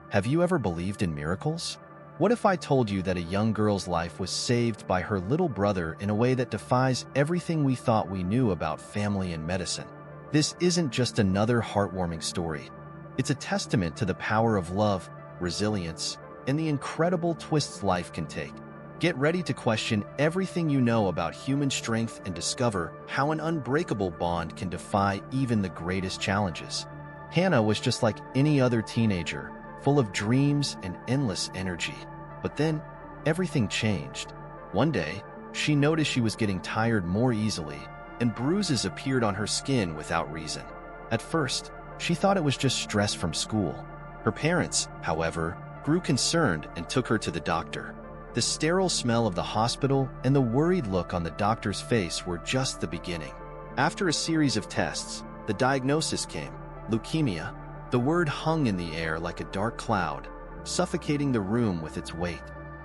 Have you ever believed in miracles? What if I told you that a young girl's life was saved by her little brother in a way that defies everything we thought we knew about family and medicine? This isn't just another heartwarming story. It's a testament to the power of love, resilience, and the incredible twists life can take. Get ready to question everything you know about human strength and discover how an unbreakable bond can defy even the greatest challenges. Hannah was just like any other teenager, full of dreams and endless energy. But then, everything changed. One day, she noticed she was getting tired more easily, and bruises appeared on her skin without reason. At first, she thought it was just stress from school. Her parents, however, grew concerned and took her to the doctor. The sterile smell of the hospital and the worried look on the doctor's face were just the beginning. After a series of tests, the diagnosis came: leukemia. The word hung in the air like a dark cloud, suffocating the room with its weight.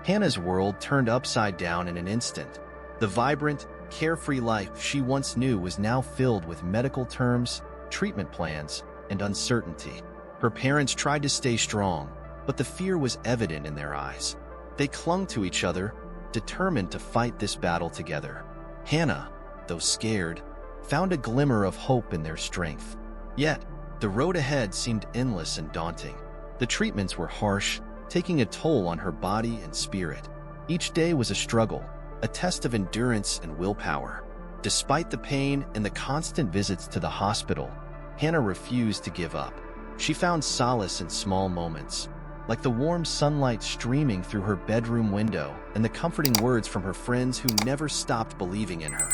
Hannah's world turned upside down in an instant. The vibrant, carefree life she once knew was now filled with medical terms, treatment plans, and uncertainty. Her parents tried to stay strong, but the fear was evident in their eyes. They clung to each other, determined to fight this battle together. Hannah, though scared, found a glimmer of hope in their strength. Yet, the road ahead seemed endless and daunting. The treatments were harsh, taking a toll on her body and spirit. Each day was a struggle, a test of endurance and willpower. Despite the pain and the constant visits to the hospital, Hannah refused to give up. She found solace in small moments, like the warm sunlight streaming through her bedroom window and the comforting words from her friends who never stopped believing in her.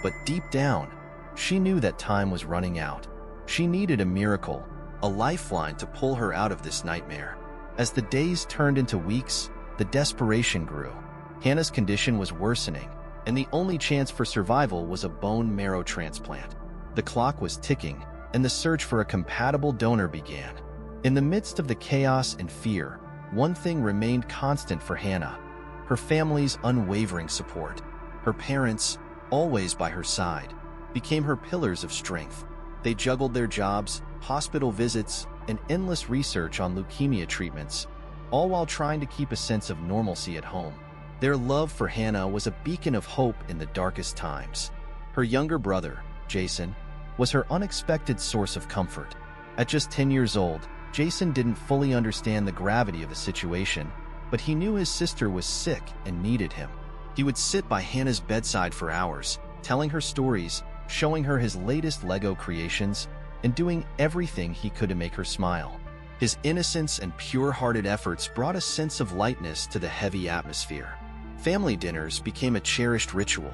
But deep down, she knew that time was running out. She needed a miracle, a lifeline to pull her out of this nightmare. As the days turned into weeks, the desperation grew. Hannah's condition was worsening, and the only chance for survival was a bone marrow transplant. The clock was ticking, and the search for a compatible donor began. In the midst of the chaos and fear, one thing remained constant for Hannah: her family's unwavering support. Her parents, always by her side, became her pillars of strength. They juggled their jobs, hospital visits, and endless research on leukemia treatments, all while trying to keep a sense of normalcy at home. Their love for Hannah was a beacon of hope in the darkest times. Her younger brother, Jason, was her unexpected source of comfort. At just 10 years old, Jason didn't fully understand the gravity of the situation, but he knew his sister was sick and needed him. He would sit by Hannah's bedside for hours, telling her stories, showing her his latest Lego creations, and doing everything he could to make her smile. His innocence and pure-hearted efforts brought a sense of lightness to the heavy atmosphere. Family dinners became a cherished ritual.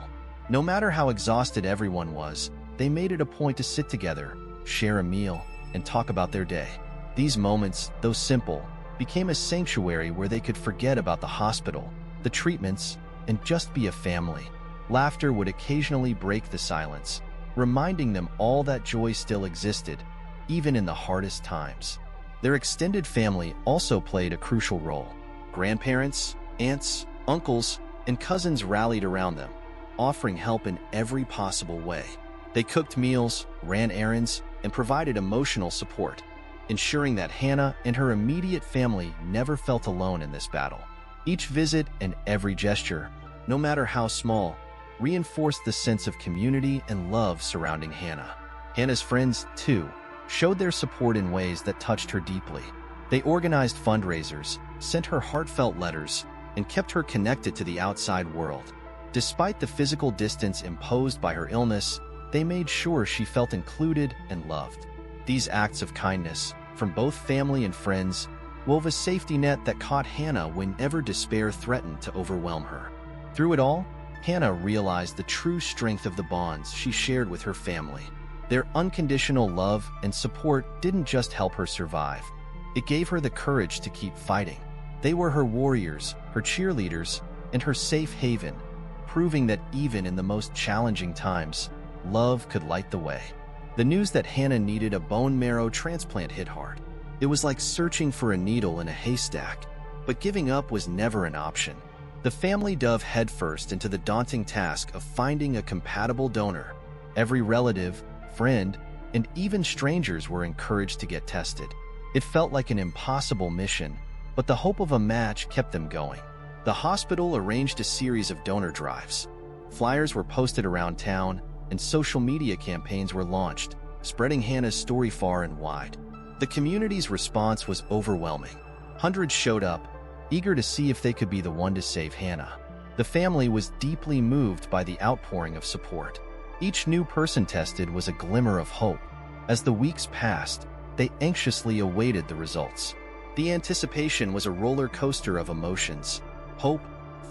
No matter how exhausted everyone was, they made it a point to sit together, share a meal, and talk about their day. These moments, though simple, became a sanctuary where they could forget about the hospital, the treatments, and just be a family. Laughter would occasionally break the silence, reminding them all that joy still existed, even in the hardest times. Their extended family also played a crucial role. Grandparents, aunts, uncles, and cousins rallied around them, offering help in every possible way. They cooked meals, ran errands, and provided emotional support, ensuring that Hannah and her immediate family never felt alone in this battle. Each visit and every gesture, no matter how small, reinforced the sense of community and love surrounding Hannah. Hannah's friends, too, showed their support in ways that touched her deeply. They organized fundraisers, sent her heartfelt letters, and kept her connected to the outside world. Despite the physical distance imposed by her illness, they made sure she felt included and loved. These acts of kindness, from both family and friends, wove a safety net that caught Hannah whenever despair threatened to overwhelm her. Through it all, Hannah realized the true strength of the bonds she shared with her family. Their unconditional love and support didn't just help her survive. It gave her the courage to keep fighting. They were her warriors, her cheerleaders, and her safe haven, proving that even in the most challenging times, love could light the way. The news that Hannah needed a bone marrow transplant hit hard. It was like searching for a needle in a haystack, but giving up was never an option. The family dove headfirst into the daunting task of finding a compatible donor. Every relative, friend, and even strangers were encouraged to get tested. It felt like an impossible mission, but the hope of a match kept them going. The hospital arranged a series of donor drives. Flyers were posted around town, and social media campaigns were launched, spreading Hannah's story far and wide. The community's response was overwhelming. Hundreds showed up, eager to see if they could be the one to save Hannah. The family was deeply moved by the outpouring of support. Each new person tested was a glimmer of hope. As the weeks passed, they anxiously awaited the results. The anticipation was a roller coaster of emotions. Hope,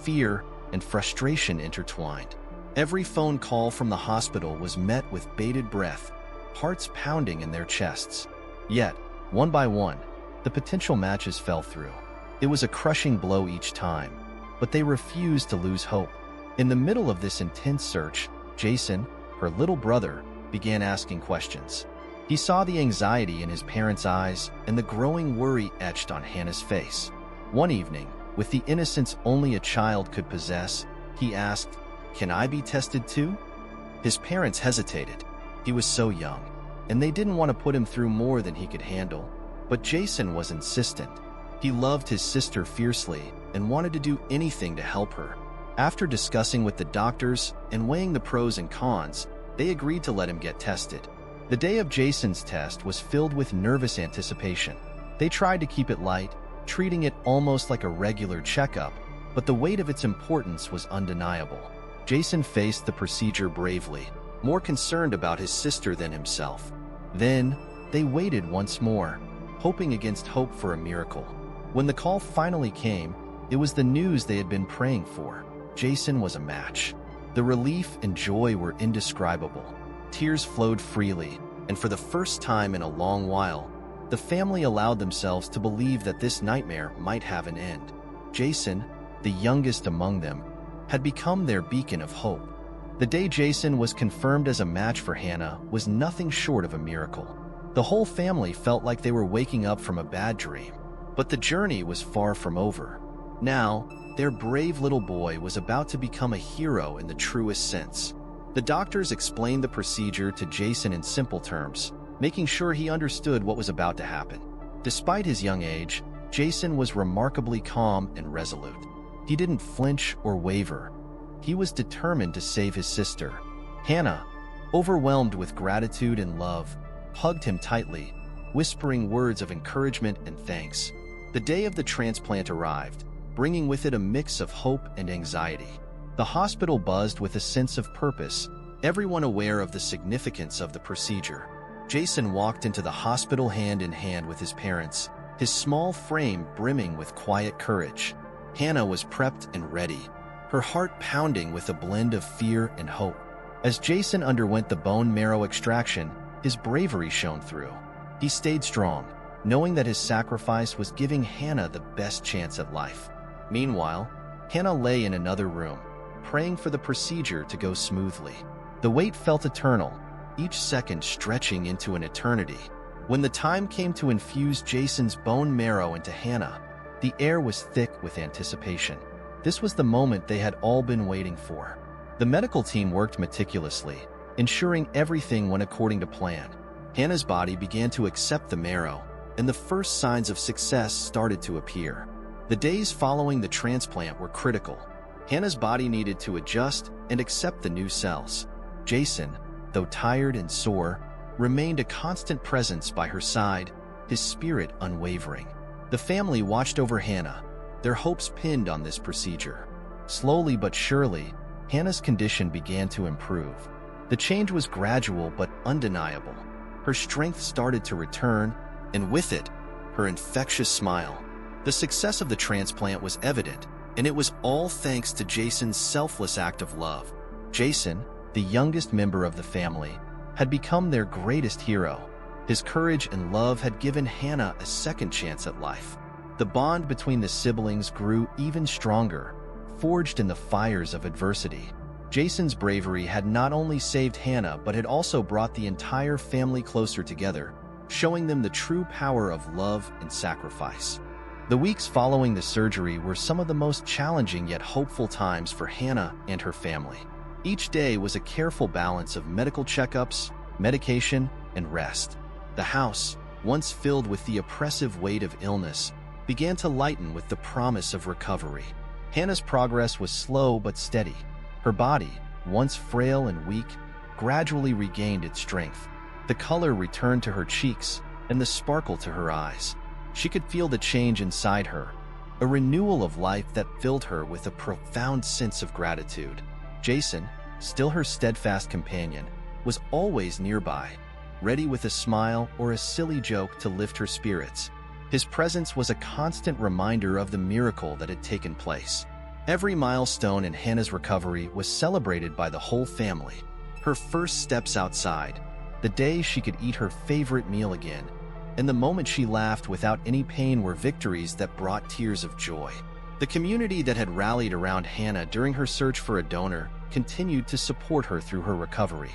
fear, and frustration intertwined. Every phone call from the hospital was met with bated breath, hearts pounding in their chests. Yet, one by one, the potential matches fell through. It was a crushing blow each time, but they refused to lose hope. In the middle of this intense search, Jason, her little brother, began asking questions. He saw the anxiety in his parents' eyes and the growing worry etched on Hannah's face. One evening, with the innocence only a child could possess, he asked, "Can I be tested too?" His parents hesitated. He was so young, and they didn't want to put him through more than he could handle. But Jason was insistent. He loved his sister fiercely and wanted to do anything to help her. After discussing with the doctors and weighing the pros and cons, they agreed to let him get tested. The day of Jason's test was filled with nervous anticipation. They tried to keep it light, treating it almost like a regular checkup, but the weight of its importance was undeniable. Jason faced the procedure bravely, more concerned about his sister than himself. Then, they waited once more, hoping against hope for a miracle. When the call finally came, it was the news they had been praying for. Jason was a match. The relief and joy were indescribable. Tears flowed freely, and for the first time in a long while, the family allowed themselves to believe that this nightmare might have an end. Jason, the youngest among them, had become their beacon of hope. The day Jason was confirmed as a match for Hannah was nothing short of a miracle. The whole family felt like they were waking up from a bad dream. But the journey was far from over. Now, their brave little boy was about to become a hero in the truest sense. The doctors explained the procedure to Jason in simple terms, making sure he understood what was about to happen. Despite his young age, Jason was remarkably calm and resolute. He didn't flinch or waver. He was determined to save his sister. Hannah, overwhelmed with gratitude and love, hugged him tightly, whispering words of encouragement and thanks. The day of the transplant arrived, bringing with it a mix of hope and anxiety. The hospital buzzed with a sense of purpose, everyone aware of the significance of the procedure. Jason walked into the hospital hand in hand with his parents, his small frame brimming with quiet courage. Hannah was prepped and ready, her heart pounding with a blend of fear and hope. As Jason underwent the bone marrow extraction, his bravery shone through. He stayed strong, knowing that his sacrifice was giving Hannah the best chance at life. Meanwhile, Hannah lay in another room, praying for the procedure to go smoothly. The wait felt eternal, each second stretching into an eternity. When the time came to infuse Jason's bone marrow into Hannah, the air was thick with anticipation. This was the moment they had all been waiting for. The medical team worked meticulously, ensuring everything went according to plan. Hannah's body began to accept the marrow, and the first signs of success started to appear. The days following the transplant were critical. Hannah's body needed to adjust and accept the new cells. Jason, though tired and sore, remained a constant presence by her side, his spirit unwavering. The family watched over Hannah, their hopes pinned on this procedure. Slowly but surely, Hannah's condition began to improve. The change was gradual but undeniable. Her strength started to return, and with it, her infectious smile. The success of the transplant was evident, and it was all thanks to Jason's selfless act of love. Jason, the youngest member of the family, had become their greatest hero. His courage and love had given Hannah a second chance at life. The bond between the siblings grew even stronger, forged in the fires of adversity. Jason's bravery had not only saved Hannah but had also brought the entire family closer together, showing them the true power of love and sacrifice. The weeks following the surgery were some of the most challenging yet hopeful times for Hannah and her family. Each day was a careful balance of medical checkups, medication, and rest. The house, once filled with the oppressive weight of illness, began to lighten with the promise of recovery. Hannah's progress was slow but steady. Her body, once frail and weak, gradually regained its strength. The color returned to her cheeks and the sparkle to her eyes. She could feel the change inside her, a renewal of life that filled her with a profound sense of gratitude. Jason, still her steadfast companion, was always nearby, ready with a smile or a silly joke to lift her spirits. His presence was a constant reminder of the miracle that had taken place. Every milestone in Hannah's recovery was celebrated by the whole family. Her first steps outside, the day she could eat her favorite meal again, and the moment she laughed without any pain were victories that brought tears of joy. The community that had rallied around Hannah during her search for a donor continued to support her through her recovery.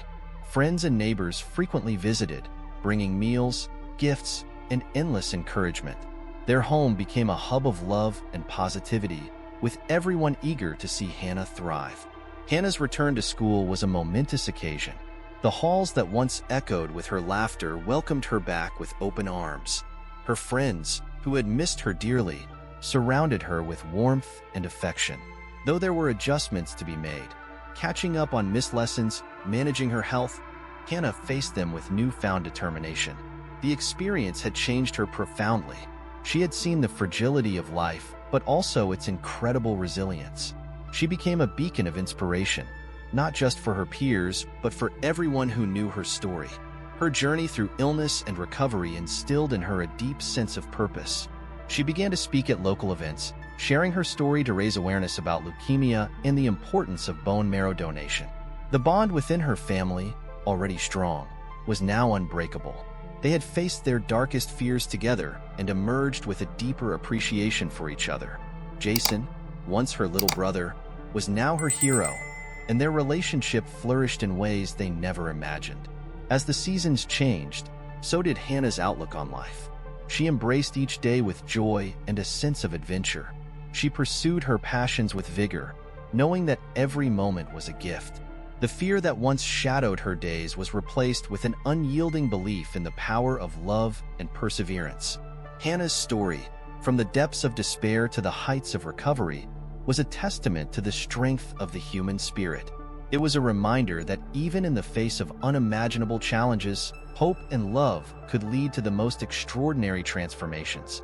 Friends and neighbors frequently visited, bringing meals, gifts, and endless encouragement. Their home became a hub of love and positivity, with everyone eager to see Hannah thrive. Hannah's return to school was a momentous occasion. The halls that once echoed with her laughter welcomed her back with open arms. Her friends, who had missed her dearly, surrounded her with warmth and affection. Though there were adjustments to be made, catching up on missed lessons, managing her health, Hannah faced them with newfound determination. The experience had changed her profoundly. She had seen the fragility of life, but also its incredible resilience. She became a beacon of inspiration, not just for her peers, but for everyone who knew her story. Her journey through illness and recovery instilled in her a deep sense of purpose. She began to speak at local events, sharing her story to raise awareness about leukemia and the importance of bone marrow donation. The bond within her family, already strong, was now unbreakable. They had faced their darkest fears together and emerged with a deeper appreciation for each other. Jason, once her little brother, was now her hero, and their relationship flourished in ways they never imagined. As the seasons changed, so did Hannah's outlook on life. She embraced each day with joy and a sense of adventure. She pursued her passions with vigor, knowing that every moment was a gift. The fear that once shadowed her days was replaced with an unyielding belief in the power of love and perseverance. Hannah's story, from the depths of despair to the heights of recovery, was a testament to the strength of the human spirit. It was a reminder that even in the face of unimaginable challenges, hope and love could lead to the most extraordinary transformations.